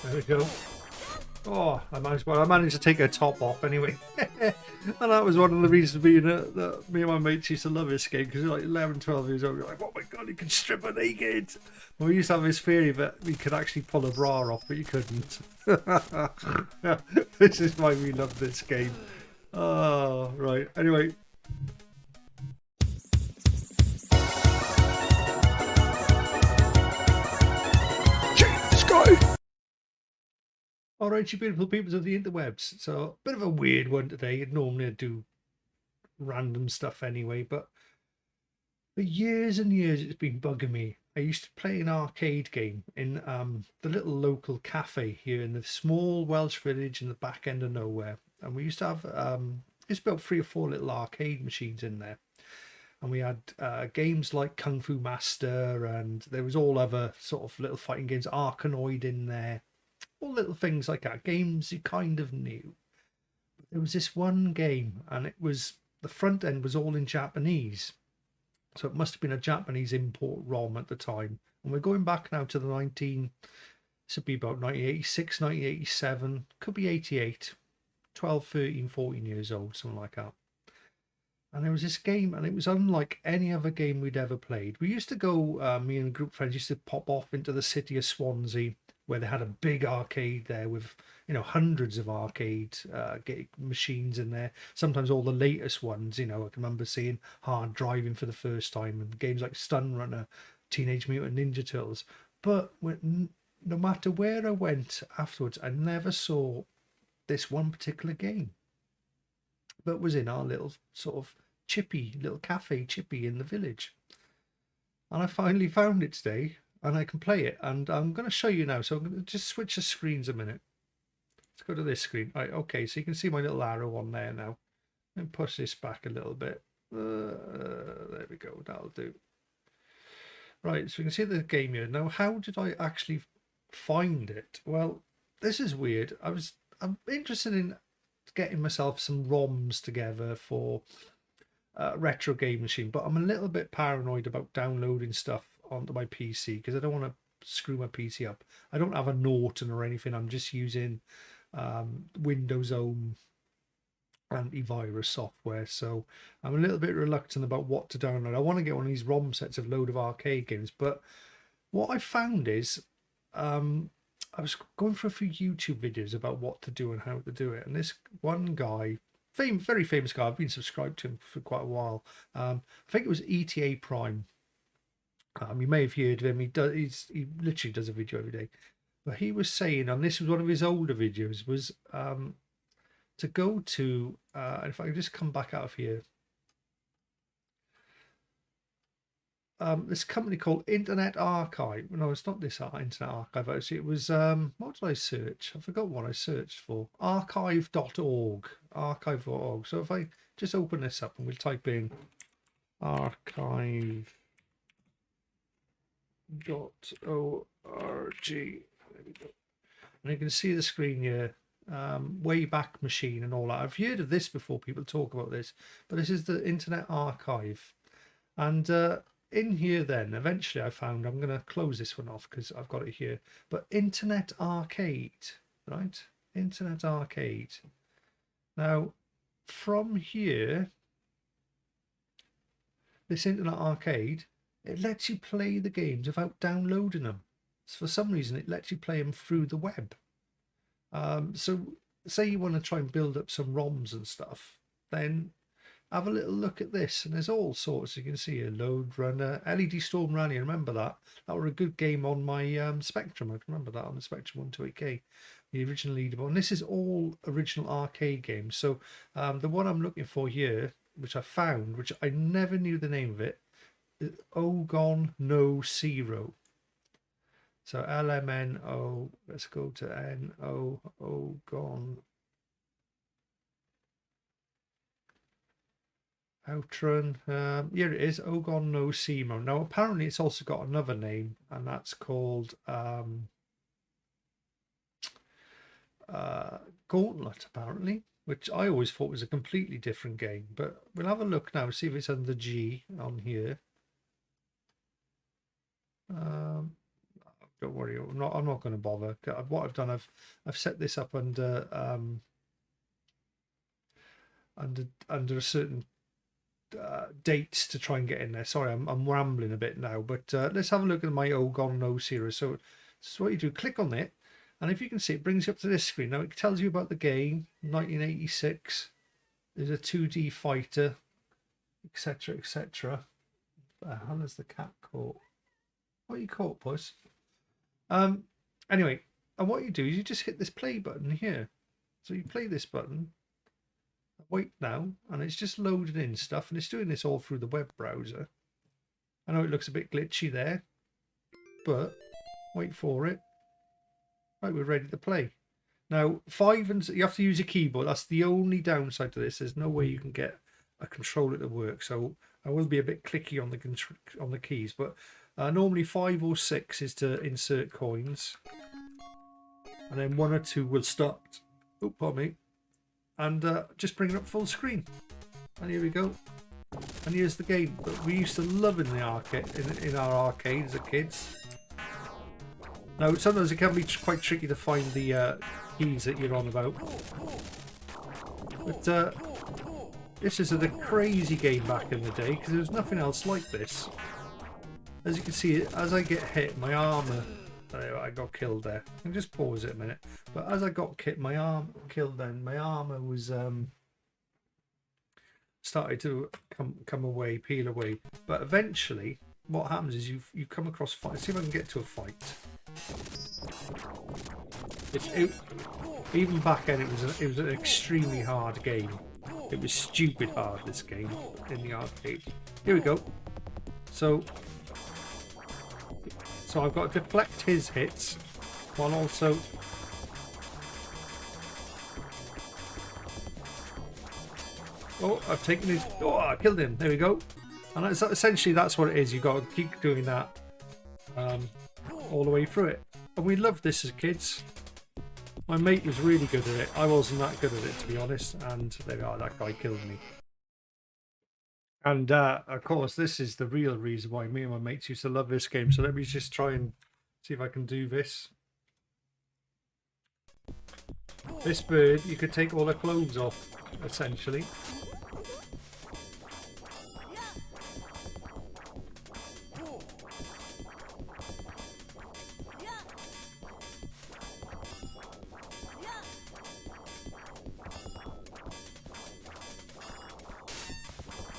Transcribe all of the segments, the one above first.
There we go. Oh, I managed to take her top off anyway. And that was one of the reasons that me and my mates used to love this game, because like 11, 12 years old, we were like, oh my god, you can strip her naked. And we used to have this theory that we could actually pull a bra off, but you couldn't. This is why we love this game. Oh, right. Anyway. Sky! Alright, you beautiful peoples of the interwebs. So, a bit of a weird one today. Normally I do random stuff anyway, but for years and years it's been bugging me. I used to play an arcade game in the little local cafe here in the small Welsh village in the back end of nowhere. And we used to have it's about 3 or 4 little arcade machines in there. And we had games like Kung Fu Master, and there was all other sort of little fighting games, Arkanoid in there, all little things like that, games you kind of knew. But there was this one game, and it was, the front end was all in Japanese, so it must have been a Japanese import ROM at the time. And we're going back now to the this would be about 1986, 1987, could be 88, 12, 13, 14 years old, something like that. And there was this game, and it was unlike any other game we'd ever played. We used to go, me and a group of friends used to pop off into the city of Swansea, where they had a big arcade there with, hundreds of arcade machines in there. Sometimes all the latest ones, I can remember seeing Hard Driving for the first time, and games like Stun Runner, Teenage Mutant Ninja Turtles. But no matter where I went afterwards, I never saw this one particular game that was in our little sort of little cafe chippy in the village. And I finally found it today, and I can play it, and I'm going to show you now. So I'm going to just switch the screens a minute. Let's go to this screen. Right, okay, so you can see my little arrow on there now. And push this back a little bit. There we go, that'll do. Right, so you can see the game here. Now, how did I actually find it? Well, this is weird. I'm interested in getting myself some ROMs together for retro game machine, but I'm a little bit paranoid about downloading stuff onto my PC because I don't want to screw my PC up. I don't have a Norton or anything. I'm just using Windows own antivirus software, so I'm a little bit reluctant about what to download. I want to get one of these ROM sets of load of arcade games, but what I found is I was going for a few YouTube videos about what to do and how to do it, and this one guy, very famous guy, I've been subscribed to him for quite a while. I think it was ETA Prime. You may have heard of him. He literally does a video every day. But he was saying, and this was one of his older videos, was to go to, if I could just come back out of here, this company called Internet Archive. No, it's not this Internet Archive. Actually, it was, what did I search? I forgot what I searched for. Archive.org. Archive.org. So if I just open this up and we'll type in archive.org. There we go. And you can see the screen here. Wayback Machine and all that. I've heard of this before, people talk about this, but this is the Internet Archive. And in here then, eventually I found, I'm going to close this one off because I've got it here, but Internet Arcade, right? Internet Arcade. Now, from here, this Internet Arcade, it lets you play the games without downloading them. So for some reason, it lets you play them through the web. So say you want to try and build up some ROMs and stuff, then have a little look at this, and there's all sorts. You can see a Load Runner, LED Storm Rally. Remember that? That were a good game on my Spectrum. I remember that on the Spectrum 128K, the original leaderboard. And this is all original arcade games. So the one I'm looking for here, which I found, which I never knew the name of it, is Ogon no Zero. So LMNO, let's go to NO, Ogon. Outrun, here it is, Ogon no Zero. Now apparently it's also got another name, and that's called Gauntlet, apparently, which I always thought was a completely different game. But we'll have a look now, see if it's under G on here. Don't worry, I'm not going to bother. What I've done, I've set this up under under a certain dates to try and get in there. Sorry, I'm rambling a bit now, but let's have a look at my old Gone No series. So this is what you do: click on it, and if you can see, it brings you up to this screen. Now it tells you about the game, 1986. There's a 2D fighter, etc., etc. How is the cat caught? What are you caught, puss? Anyway, and what you do is you just hit this play button here. So you play this button. Wait now, and it's just loading in stuff, and it's doing this all through the web browser. I know it looks a bit glitchy there, but wait for it. Right, we're ready to play. Now, 5 and you have to use a keyboard. That's the only downside to this. There's no way you can get a controller to work. So I will be a bit clicky on the keys, but normally 5 or 6 is to insert coins, and then 1 or 2 will start. Oh, pardon me. And just bring it up full screen. And here we go. And here's the game that we used to love in the arcade, in our arcades as kids. Now, sometimes it can be quite tricky to find the keys that you're on about. But this is a crazy game back in the day, because there was nothing else like this. As you can see, as I get hit, my armor... I got killed there. I can just pause it a minute. But as I got my arm killed, then my armor was started to come away, peel away. But eventually, what happens is you come across fight. See if I can get to a fight. Even back then, it was an extremely hard game. It was stupid hard, this game in the arcade. Here we go. So I've got to deflect his hits while also I've taken his... Oh, I killed him. There we go. And essentially that's what it is. You've got to keep doing that all the way through it. And we loved this as kids. My mate was really good at it. I wasn't that good at it, to be honest. And there we are. That guy killed me. And of course, this is the real reason why me and my mates used to love this game. So let me just try and see if I can do this. This bird, you could take all the clothes off, essentially.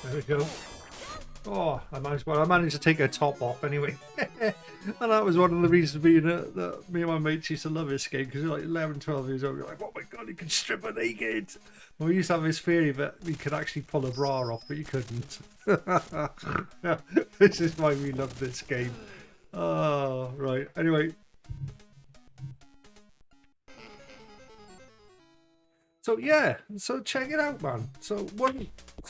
There we go. Oh, I managed to take her top off anyway. And that was one of the reasons that me and my mates used to love this game, because we were like 11, 12 years old. We were like, oh my god, you can strip her naked. And we used to have this theory that we could actually pull a bra off, but you couldn't. This is why we love this game. Oh, right. Anyway. So yeah, so check it out, man. So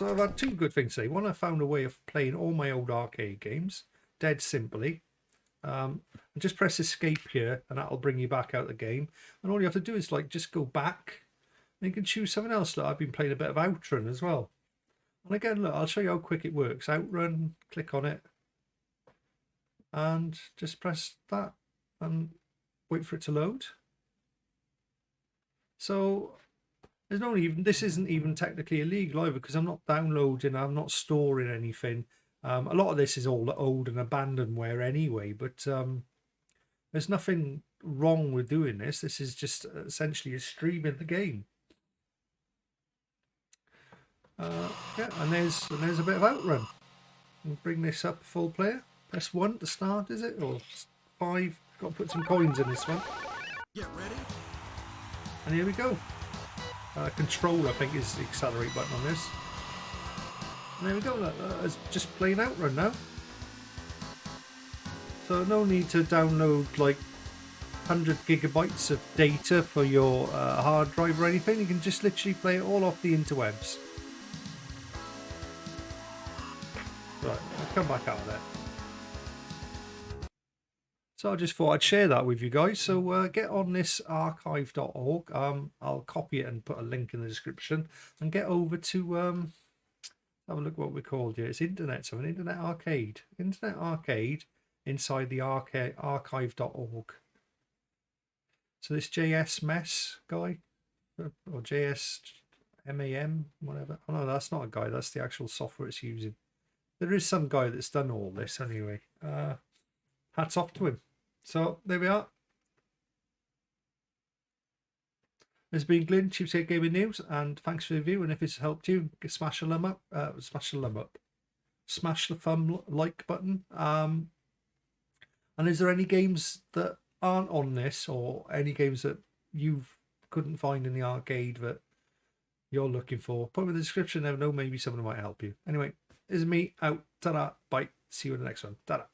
I've had 2 good things today. One, I found a way of playing all my old arcade games, dead simply. And just press escape here, and that'll bring you back out of the game. And all you have to do is just go back, and you can choose something else. Look, I've been playing a bit of Outrun as well. And again, look, I'll show you how quick it works. Outrun, click on it, and just press that, and wait for it to load. So this isn't even technically illegal either, because I'm not downloading, I'm not storing anything. A lot of this is all old and abandonware anyway, but there's nothing wrong with doing this. This is just essentially a streaming the game. Yeah, and there's a bit of Outrun. We'll bring this up full player. Press 1 to start, is it? Or 5? Got to put some coins in this one. Get ready. And here we go. Control, I think, is the accelerate button on this. And there we go. It's just plain Outrun now. So no need to download like 100 gigabytes of data for your hard drive or anything. You can just literally play it all off the interwebs. Right, I'll come back out of there. So I just thought I'd share that with you guys. So get on this archive.org. I'll copy it and put a link in the description, and get over to have a look what we're called here. It's internet, so an internet arcade. Internet arcade inside the archive.org. So this JS Mess guy, or JS MAM, whatever. Oh no, that's not a guy. That's the actual software it's using. There is some guy that's done all this anyway. Hats off to him. So there we are. This has been Glyn, Cheapskate Gaming News, and thanks for the review. And if it's helped you, smash the thumb like button. And is there any games that aren't on this, or any games that you couldn't find in the arcade that you're looking for? Put them in the description. Never know, maybe someone might help you. Anyway, this is me out. Ta-da. Bye. See you in the next one. Ta-da.